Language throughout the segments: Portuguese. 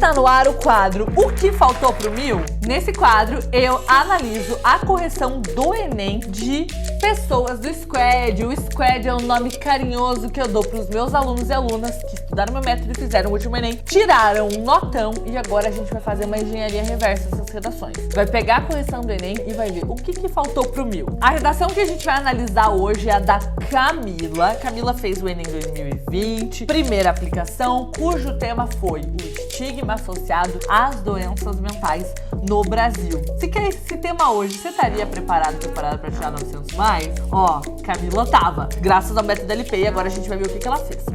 Está no ar o quadro O que faltou pro Mil? Nesse quadro, eu analiso a correção do Enem de pessoas do Squad. O Squad é um nome carinhoso que eu dou para os meus alunos e alunas que estudaram meu método e fizeram o último Enem, tiraram um notão e agora a gente vai fazer uma engenharia reversa nessas redações. Vai pegar a correção do Enem e vai ver o que faltou pro Mil. A redação que a gente vai analisar hoje é a da Camila. Camila fez o Enem 2020, primeira aplicação, cujo tema foi o estigma associado às doenças mentais no Brasil. Se quer esse tema hoje, você estaria preparada para tirar 900 mais? Ó, Camila tava, graças ao método LP, e agora a gente vai ver o que ela fez.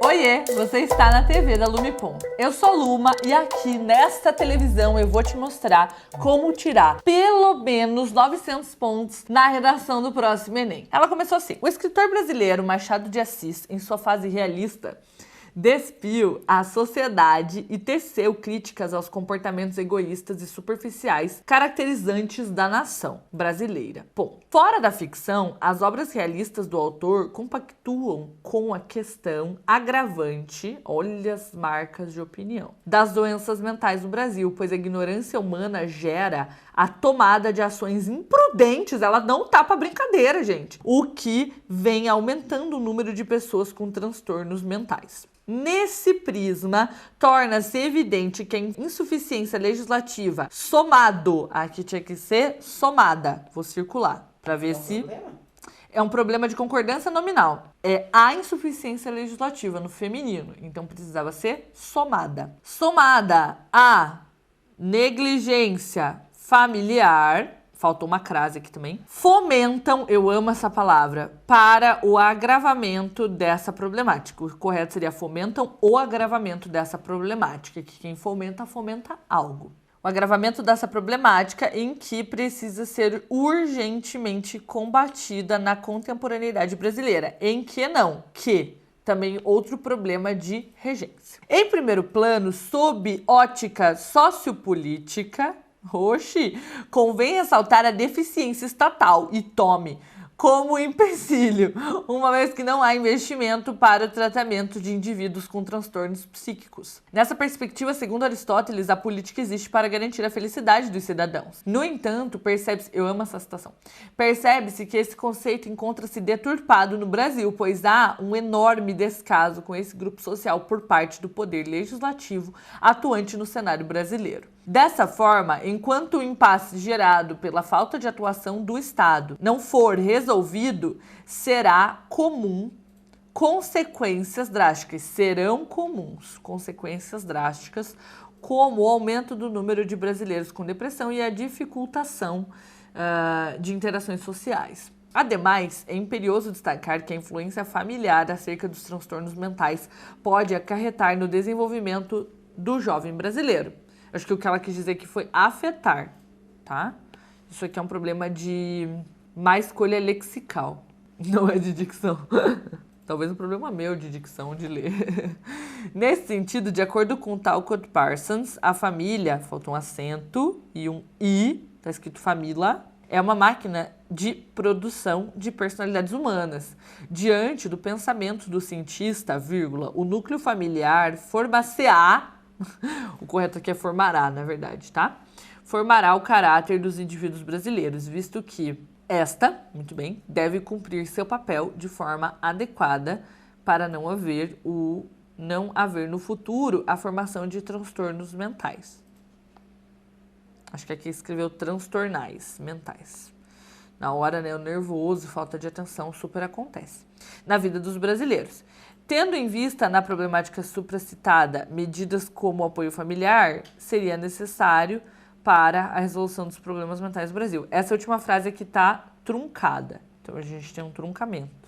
Oiê, você está na TV da Lumipom. Eu sou Luma e aqui nesta televisão eu vou te mostrar como tirar pelo menos 900 pontos na redação do próximo Enem. Ela começou assim: o escritor brasileiro Machado de Assis, em sua fase realista, despiu a sociedade e teceu críticas aos comportamentos egoístas e superficiais caracterizantes da nação brasileira. Bom, fora da ficção, as obras realistas do autor compactuam com a questão agravante, olha as marcas de opinião, das doenças mentais no Brasil, pois a ignorância humana gera a tomada de ações imprudentes, ela não tá pra brincadeira, gente, o que vem aumentando o número de pessoas com transtornos mentais. Nesse prisma, torna-se evidente que a insuficiência legislativa somado, aqui tinha que ser somada, vou circular para ver se é um problema de concordância nominal. É a insuficiência legislativa no feminino, então precisava ser somada. Somada a negligência familiar, faltou uma crase aqui também, fomentam, eu amo essa palavra, para o agravamento dessa problemática. O correto seria fomentam o agravamento dessa problemática, que quem fomenta algo. O agravamento dessa problemática em que precisa ser urgentemente combatida na contemporaneidade brasileira. Em que não? Que também outro problema de regência. Em primeiro plano, sob ótica sociopolítica, convém ressaltar a deficiência estatal e tome como empecilho, uma vez que não há investimento para o tratamento de indivíduos com transtornos psíquicos. Nessa perspectiva, segundo Aristóteles, a política existe para garantir a felicidade dos cidadãos. No entanto, percebe-se, eu amo essa citação, percebe-se que esse conceito encontra-se deturpado no Brasil, pois há um enorme descaso com esse grupo social por parte do poder legislativo atuante no cenário brasileiro. Dessa forma, enquanto o impasse gerado pela falta de atuação do Estado não for resolvido, serão comuns consequências drásticas, como o aumento do número de brasileiros com depressão e a dificultação de interações sociais. Ademais, é imperioso destacar que a influência familiar acerca dos transtornos mentais pode acarretar no desenvolvimento do jovem brasileiro. Acho que o que ela quis dizer aqui foi afetar, tá? Isso aqui é um problema de má escolha lexical, não é de dicção. Talvez um problema meu de dicção, de ler. Nesse sentido, de acordo com Talcott Parsons, a família, faltou um acento e um i, tá escrito família, é uma máquina de produção de personalidades humanas. Diante do pensamento do cientista, vírgula, o núcleo familiar forma-se-á, o correto aqui é formará, na verdade, tá? Formará o caráter dos indivíduos brasileiros, visto que esta, muito bem, deve cumprir seu papel de forma adequada para não haver no futuro a formação de transtornos mentais. Acho que aqui escreveu transtornais mentais. Na hora, né, o nervoso, falta de atenção super acontece na vida dos brasileiros. Tendo em vista na problemática supracitada medidas como o apoio familiar, seria necessário para a resolução dos problemas mentais do Brasil. Essa última frase aqui está truncada, então a gente tem um truncamento.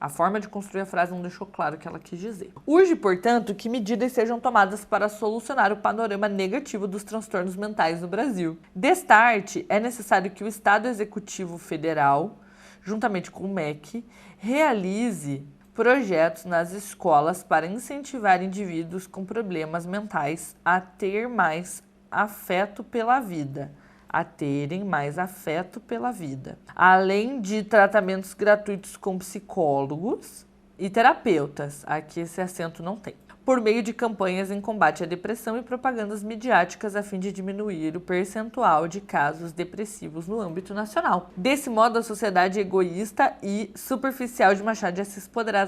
A forma de construir a frase não deixou claro o que ela quis dizer. Urge, portanto, que medidas sejam tomadas para solucionar o panorama negativo dos transtornos mentais no Brasil. Destarte, é necessário que o Estado Executivo Federal, juntamente com o MEC, realize projetos nas escolas para incentivar indivíduos com problemas mentais a ter mais afeto pela vida, a terem mais afeto pela vida, além de tratamentos gratuitos com psicólogos e terapeutas, aqui esse acento não tem, por meio de campanhas em combate à depressão e propagandas midiáticas a fim de diminuir o percentual de casos depressivos no âmbito nacional. Desse modo, a sociedade egoísta e superficial de Machado de Assis poderá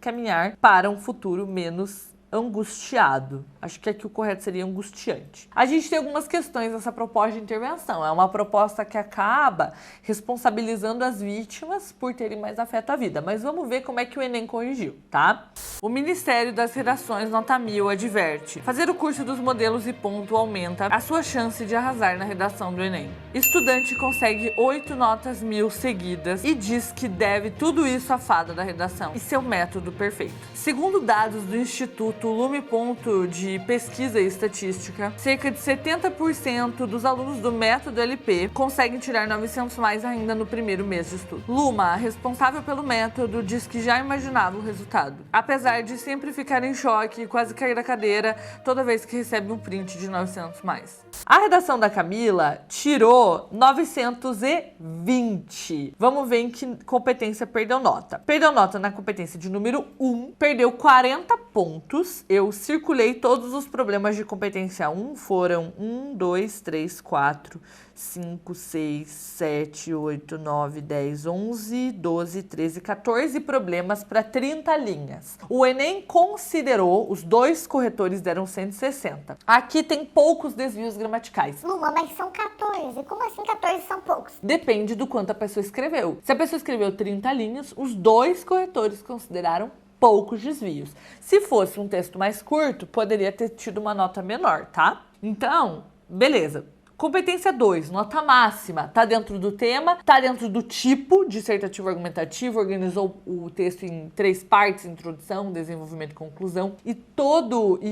caminhar para um futuro menos angustiado. Acho que aqui o correto seria angustiante. A gente tem algumas questões nessa proposta de intervenção. É uma proposta que acaba responsabilizando as vítimas por terem mais afeto à vida. Mas vamos ver como é que o Enem corrigiu, tá? O Ministério das Redações Nota 1000 adverte: fazer o curso dos modelos e ponto aumenta a sua chance de arrasar na redação do Enem. Estudante consegue 8 notas 1000 seguidas e diz que deve tudo isso à fada da redação e seu método perfeito. Segundo dados do Instituto Lume Ponto de Pesquisa e Estatística, cerca de 70% dos alunos do método LP conseguem tirar 900 mais ainda no primeiro mês de estudo. Luma, responsável pelo método, diz que já imaginava o resultado, apesar de sempre ficar em choque e quase cair da cadeira toda vez que recebe um print de 900 mais. A redação da Camila tirou 920. Vamos ver em que competência perdeu nota. Perdeu nota na competência de número 1, perdeu 40 pontos. Eu circulei todos os problemas de competência 1, foram 1, 2, 3, 4, 5, 6, 7, 8, 9, 10, 11, 12, 13, 14 problemas para 30 linhas. O Enem considerou, os dois corretores deram 160. Aqui tem poucos desvios gramaticais. Luma, mas são 14. Como assim 14 são poucos? Depende do quanto a pessoa escreveu. Se a pessoa escreveu 30 linhas, os dois corretores consideraram poucos desvios. Se fosse um texto mais curto, poderia ter tido uma nota menor, tá? Então, beleza. Competência 2, nota máxima. Tá dentro do tema, tá dentro do tipo dissertativo argumentativo, organizou o texto em 3 partes: introdução, desenvolvimento e conclusão, e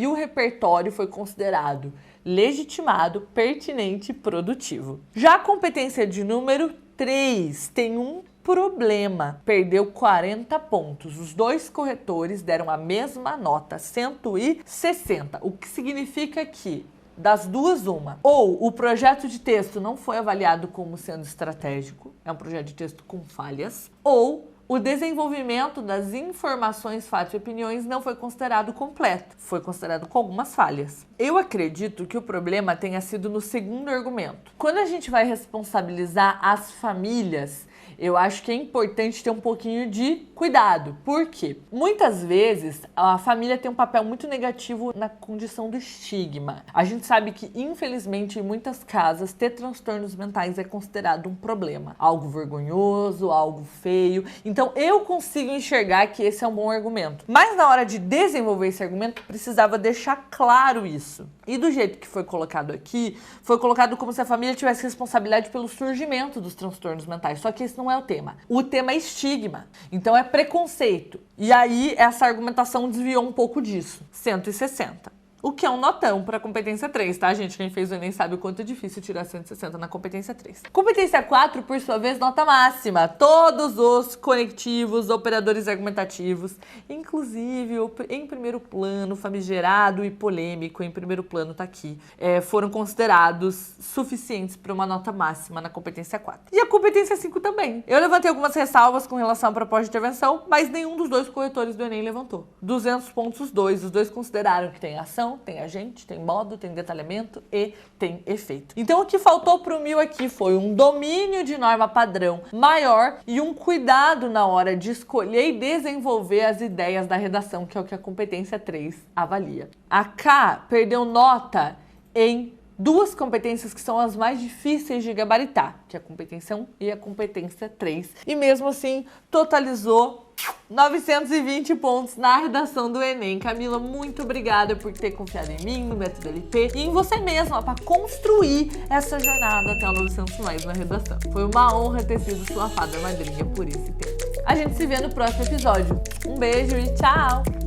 o repertório foi considerado legitimado, pertinente e produtivo. Já a competência de número 3 tem um problema, perdeu 40 pontos. Os dois corretores deram a mesma nota, 160, o que significa que das duas, uma. Ou o projeto de texto não foi avaliado como sendo estratégico, é um projeto de texto com falhas, ou o desenvolvimento das informações, fatos e opiniões não foi considerado completo, foi considerado com algumas falhas. Eu acredito que o problema tenha sido no segundo argumento. Quando a gente vai responsabilizar as famílias, eu acho que é importante ter um pouquinho de cuidado. Por quê? Muitas vezes a família tem um papel muito negativo na condição do estigma. A gente sabe que, infelizmente, em muitas casas, ter transtornos mentais é considerado um problema. Algo vergonhoso, algo feio. Então, eu consigo enxergar que esse é um bom argumento. Mas na hora de desenvolver esse argumento, precisava deixar claro isso. E do jeito que foi colocado aqui, foi colocado como se a família tivesse responsabilidade pelo surgimento dos transtornos mentais. Só que esse não é o tema. O tema é estigma. Então é preconceito. E aí essa argumentação desviou um pouco disso. 160. O que é um notão para competência 3, tá, gente? Quem fez o Enem sabe o quanto é difícil tirar 160 na competência 3. Competência 4, por sua vez, nota máxima. Todos os conectivos, operadores argumentativos, inclusive em primeiro plano, famigerado e polêmico, em primeiro plano tá aqui, foram considerados suficientes para uma nota máxima na competência 4. E a competência 5 também. Eu levantei algumas ressalvas com relação à proposta de intervenção, mas nenhum dos dois corretores do Enem levantou. 200 pontos os dois consideraram que tem ação, tem agente, tem modo, tem detalhamento e tem efeito. Então o que faltou pro 1000 aqui foi um domínio de norma padrão maior e um cuidado na hora de escolher e desenvolver as ideias da redação, que é o que a competência 3 avalia. A K perdeu nota em duas competências que são as mais difíceis de gabaritar, que é a competência 1 e a competência 3. E mesmo assim, totalizou 920 pontos na redação do Enem. Camila, muito obrigada por ter confiado em mim, no método LP e em você mesma para construir essa jornada até o 900 mais na redação. Foi uma honra ter sido sua fada madrinha por esse tempo. A gente se vê no próximo episódio. Um beijo e tchau!